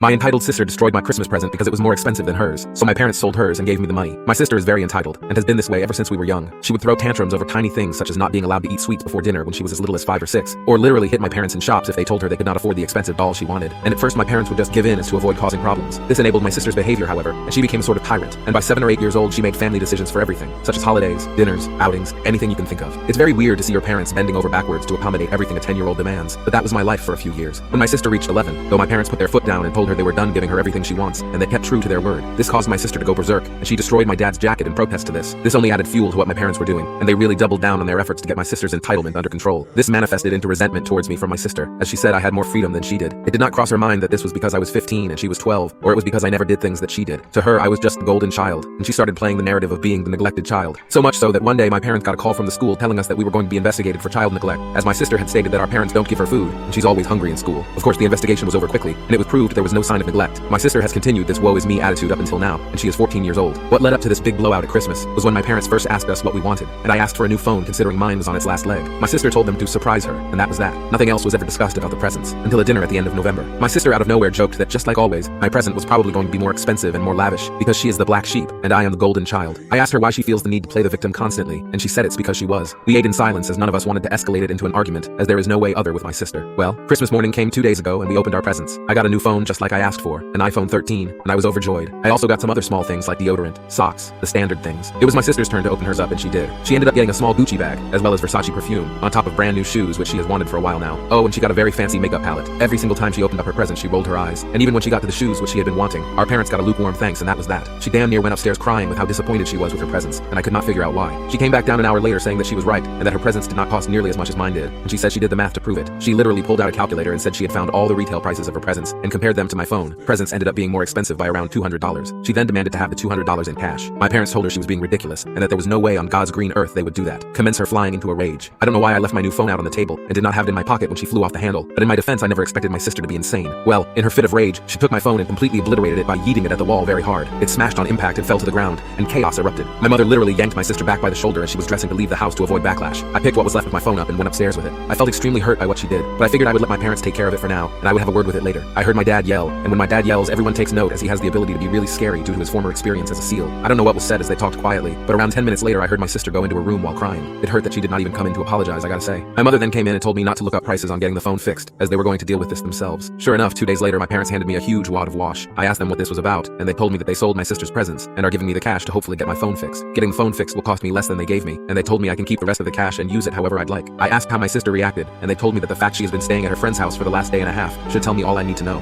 My entitled sister destroyed my Christmas present because it was more expensive than hers, so my parents sold hers and gave me the money. My sister is very entitled, and has been this way ever since we were young. She would throw tantrums over tiny things such as not being allowed to eat sweets before dinner when she was as little as 5 or 6, or literally hit my parents in shops if they told her they could not afford the expensive doll she wanted. And at first my parents would just give in as to avoid causing problems. This enabled my sister's behavior, however, and she became a sort of tyrant, and by 7 or 8 years old she made family decisions for everything, such as holidays, dinners, outings, anything you can think of. It's very weird to see your parents bending over backwards to accommodate everything a 10-year-old demands, but that was my life for a few years. When my sister reached 11, though my parents put their foot down and told her they were done giving her everything she wants, and they kept true to their word, this caused my sister to go berserk, and she destroyed my dad's jacket in protest to this. This only added fuel to what my parents were doing, and they really doubled down on their efforts to get my sister's entitlement under control. This manifested into resentment towards me from my sister, as she said I had more freedom than she did. It did not cross her mind that this was because I was 15 and she was 12, or it was because I never did things that she did. To her, I was just the golden child, and she started playing the narrative of being the neglected child. So much so that one day my parents got a call from the school telling us that we were going to be investigated for child neglect, as my sister had stated that our parents don't give her food, and she's always hungry in school. Of course, the investigation was over quickly, and it was proved there was no sign of neglect. My sister has continued this woe is me attitude up until now, and she is 14 years old. What led up to this big blowout at Christmas was when my parents first asked us what we wanted, and I asked for a new phone considering mine was on its last leg. My sister told them to surprise her, and that was that. Nothing else was ever discussed about the presents, until a dinner at the end of November. My sister out of nowhere joked that just like always, my present was probably going to be more expensive and more lavish, because she is the black sheep, and I am the golden child. I asked her why she feels the need to play the victim constantly, and she said it's because she was. We ate in silence as none of us wanted to escalate it into an argument, as there is no way other with my sister. Well, Christmas morning came 2 days ago and we opened our presents. I got a new phone just like I asked for, an iPhone 13, and I was overjoyed. I also got some other small things like deodorant, socks, the standard things. It was my sister's turn to open hers up and she did. She ended up getting a small Gucci bag, as well as Versace perfume, on top of brand new shoes which she has wanted for a while now. Oh, and she got a very fancy makeup palette. Every single time she opened up her present she rolled her eyes, and even when she got to the shoes which she had been wanting, our parents got a lukewarm thanks and that was that. She damn near went upstairs crying with how disappointed she was with her presents, and I could not figure out why. She came back down an hour later saying that she was right, and that her presents did not cost nearly as much as mine did, and she said she did the math to prove it. She literally pulled out a calculator and said she had found all the retail prices of her presents, and compared them to my phone. Presents ended up being more expensive by around $200. She then demanded to have the $200 in cash. My parents told her she was being ridiculous, and that there was no way on God's green earth they would do that. Commence her flying into a rage. I don't know why I left my new phone out on the table, and did not have it in my pocket when she flew off the handle, but in my defense I never expected my sister to be insane. Well, in her fit of rage, she took my phone and completely obliterated it by yeeting it at the wall very hard. It smashed on impact and fell to the ground, and chaos erupted. My mother literally yanked my sister back by the shoulder as she was dressing to leave the house to avoid backlash. I picked what was left of my phone up and went upstairs with it. I felt extremely hurt by what she did, but I figured I would let my parents take care of it for now, and I would have a word with it later. I heard my dad yell, and when my dad yells, everyone takes note as he has the ability to be really scary due to his former experience as a SEAL. I don't know what was said as they talked quietly, but around 10 minutes later I heard my sister go into her room while crying. It hurt that she did not even come in to apologize, I gotta say. My mother then came in and told me not to look up prices on getting the phone fixed, as they were going to deal with this themselves. Sure enough, 2 days later my parents handed me a huge wad of wash. I asked them what this was about, and they told me that they sold my sister's presents, and are giving me the cash to hopefully get my phone fixed. Getting the phone fixed will cost me less than they gave me, and they told me I can keep the rest of the cash and use it however I'd like. I asked how my sister reacted, and they told me that the fact she has been staying at her friend's house for the last day and a half should tell me all I need to know.